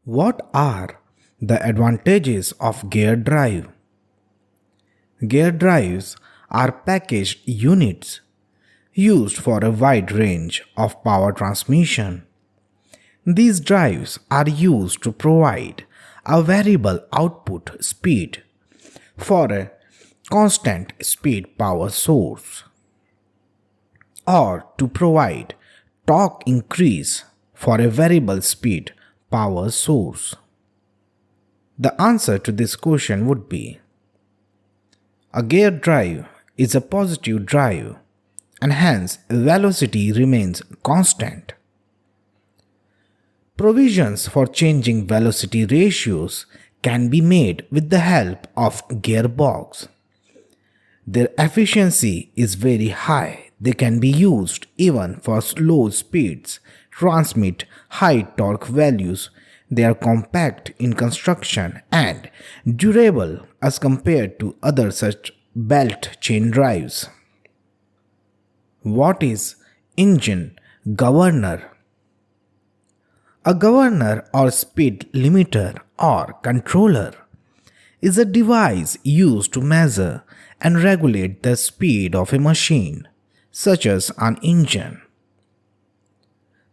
What are the advantages of gear drive? Gear drives are packaged units used for a wide range of power transmission. These drives are used to provide a variable output speed for a constant speed power source, or to provide torque increase for a variable speed power source. The answer to this question would be a gear drive is a positive drive and hence velocity remains constant. Provisions for changing velocity ratios can be made with the help of gearbox. Their efficiency is very high. They can be used even for slow speeds, transmit high torque values. They are compact in construction and durable as compared to other such belt chain drives. What is engine governor? A governor or speed limiter or controller is a device used to measure and regulate the speed of a machine, such as an engine.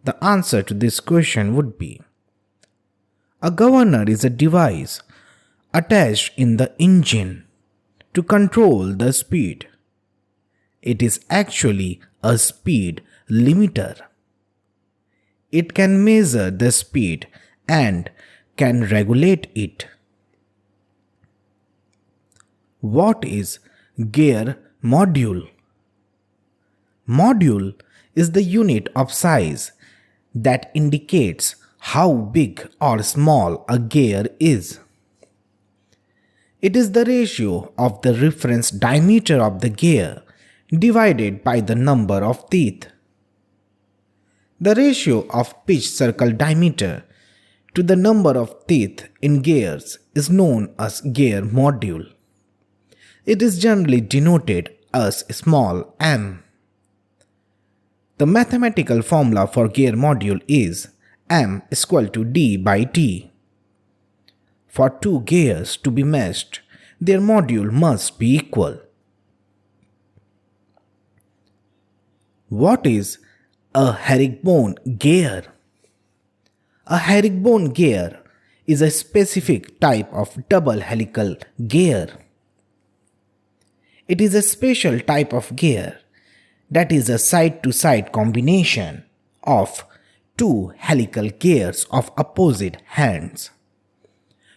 The answer to this question would be a governor is a device attached in the engine to control the speed. It is actually a speed limiter. It can measure the speed and can regulate it. What is gear module? Module is the unit of size that indicates how big or small a gear is. It is the ratio of the reference diameter of the gear divided by the number of teeth. The ratio of pitch circle diameter to the number of teeth in gears is known as gear module. It is generally denoted as small m. The mathematical formula for gear module is m is equal to d by t. For two gears to be meshed, their module must be equal. What is a herringbone gear? A herringbone gear is a specific type of double helical gear. It is a special type of gear that is a side-to-side combination of two helical gears of opposite hands.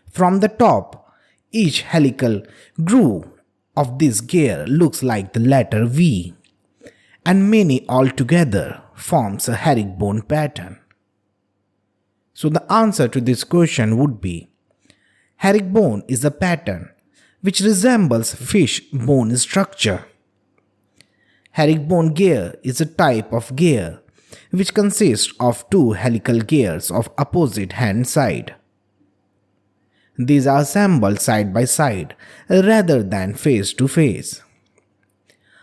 From the top, each helical groove of this gear looks like the letter V, and many altogether forms a herringbone pattern. So the answer to this question would be herringbone is a pattern which resembles fish bone structure. Herringbone gear is a type of gear which consists of two helical gears of opposite hand side. These are assembled side by side rather than face to face.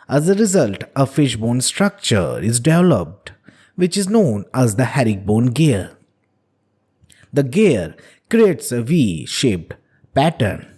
As a result, a fishbone structure is developed, which is known as the herringbone gear. The gear creates a V-shaped pattern.